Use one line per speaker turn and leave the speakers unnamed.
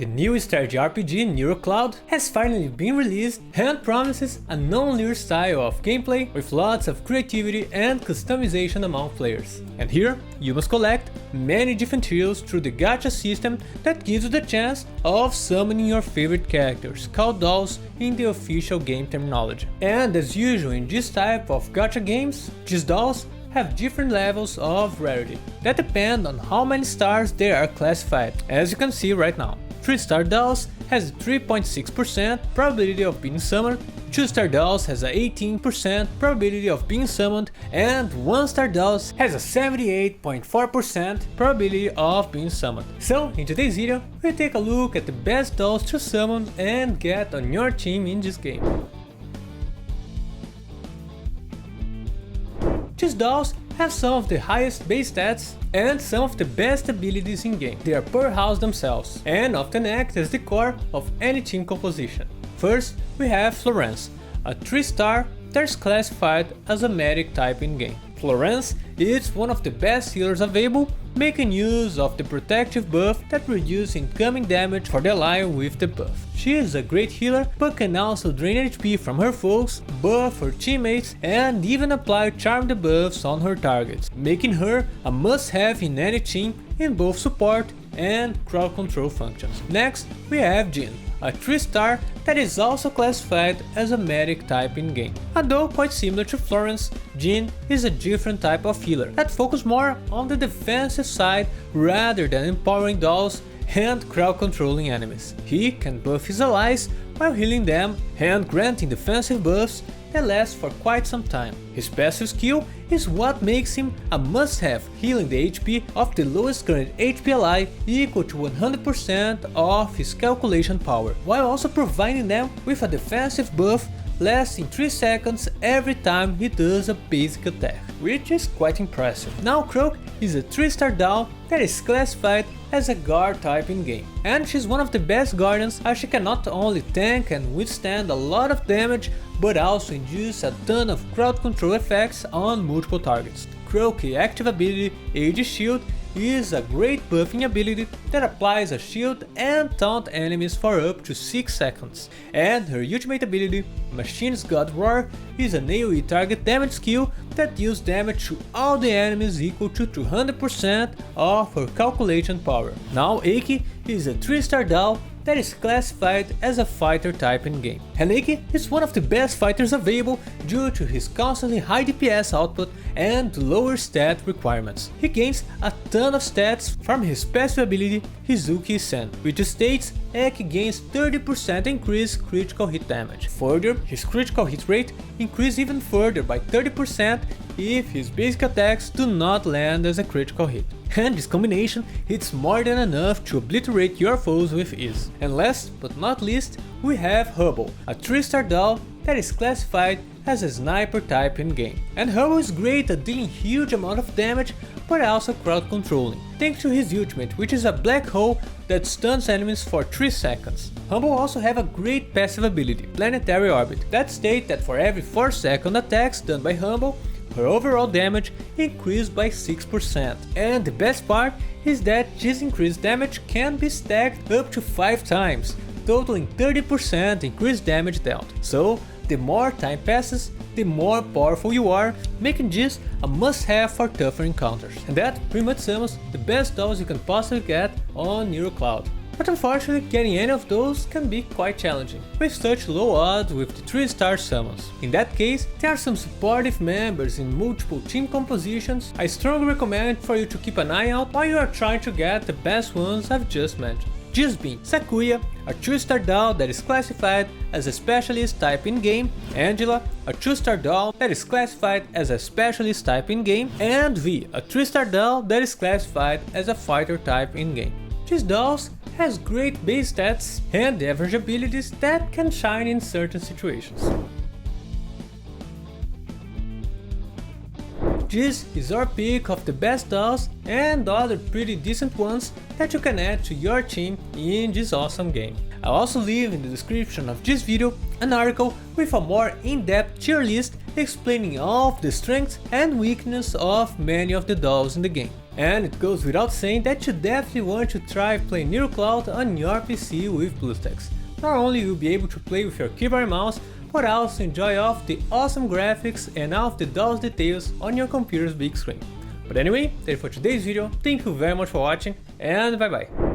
The new strategy RPG NeuroCloud has finally been released and promises a non-linear style of gameplay with lots of creativity and customization among players. And here, you must collect many different heroes through the gacha system that gives you the chance of summoning your favorite characters, called dolls in the official game terminology. And as usual in this type of gacha games, these dolls have different levels of rarity that depend on how many stars they are classified, as you can see right now. 3-star dolls has a 3.6% probability of being summoned, 2-star dolls has a 18% probability of being summoned, and 1-star dolls has a 78.4% probability of being summoned. So in today's video, we'll take a look at the best dolls to summon and get on your team in this game. These dolls have some of the highest base stats and some of the best abilities in game. They are powerhouse themselves and often act as the core of any team composition. First, we have Florence, a 3-star that is classified as a medic type in game. Florence is one of the best healers available, making use of the protective buff that reduces incoming damage for the ally with the buff. She is a great healer, but can also drain HP from her foes, buff her teammates, and even apply charm debuffs on her targets, making her a must-have in any team in both support and crowd control functions. Next, we have Jean, a 3-star that is also classified as a medic type in game. Although quite similar to Florence, Jean is a different type of healer that focuses more on the defensive side rather than empowering dolls and crowd controlling enemies. He can buff his allies while healing them and granting defensive buffs that last for quite some time. His passive skill is what makes him a must-have, healing the HP of the lowest current HP ally equal to 100% of his calculation power, while also providing them with a defensive buff lasting 3 seconds every time he does a basic attack, which is quite impressive. Now Croque is a 3-star doll that is classified as a guard type in game, and she's one of the best guardians as she can not only tank and withstand a lot of damage, but also induce a ton of crowd control effects on multiple targets. Croque's active ability, Age Shield, is a great buffing ability that applies a shield and taunt enemies for up to 6 seconds. And her ultimate ability, Machine's God Roar, is an AoE target damage skill that deals damage to all the enemies equal to 200% of her calculation power. Now Caki is a 3-star doll that is classified as a fighter type in game. And Caki is one of the best fighters available due to his constantly high DPS output and lower stat requirements. He gains a ton of stats from his passive ability Hizuki Sen, which states Caki gains 30% increased critical hit damage. Further, his critical hit rate increases even further by 30% if his basic attacks do not land as a critical hit. And this combination hits more than enough to obliterate your foes with ease. And last but not least, we have Hubble, a 3-star doll that is classified as a sniper type in game. And Hubble is great at dealing huge amount of damage, but also crowd controlling, thanks to his ultimate, which is a black hole that stuns enemies for 3 seconds. Hubble also have a great passive ability, Planetary Orbit, that states that for every 4-second attacks done by Hubble, her overall damage increased by 6%. And the best part is that this increased damage can be stacked up to 5 times, totaling 30% increased damage dealt. So the more time passes, the more powerful you are, making this a must-have for tougher encounters. And that pretty much sums the best dolls you can possibly get on NeuroCloud. But unfortunately, getting any of those can be quite challenging, with such low odds with the 3-star summons. In that case, there are some supportive members in multiple team compositions I strongly recommend for you to keep an eye out while you are trying to get the best ones I've just mentioned. These being Sakuya, a 2-star doll that is classified as a specialist type in game, Angela, a 2-star doll that is classified as a specialist type in game, and V, a 3-star doll that is classified as a fighter type in game. These dolls has great base stats and average abilities that can shine in certain situations. This is our pick of the best dolls and other pretty decent ones that you can add to your team in this awesome game. I'll also leave in the description of this video an article with a more in-depth tier list explaining all of the strengths and weaknesses of many of the dolls in the game. And it goes without saying that you definitely want to try playing NeuroCloud on your PC with BlueStacks. Not only you'll be able to play with your keyboard and mouse, but also enjoy all of the awesome graphics and all of the doll's details on your computer's big screen. But anyway, that's it for today's video, thank you very much for watching, and bye bye!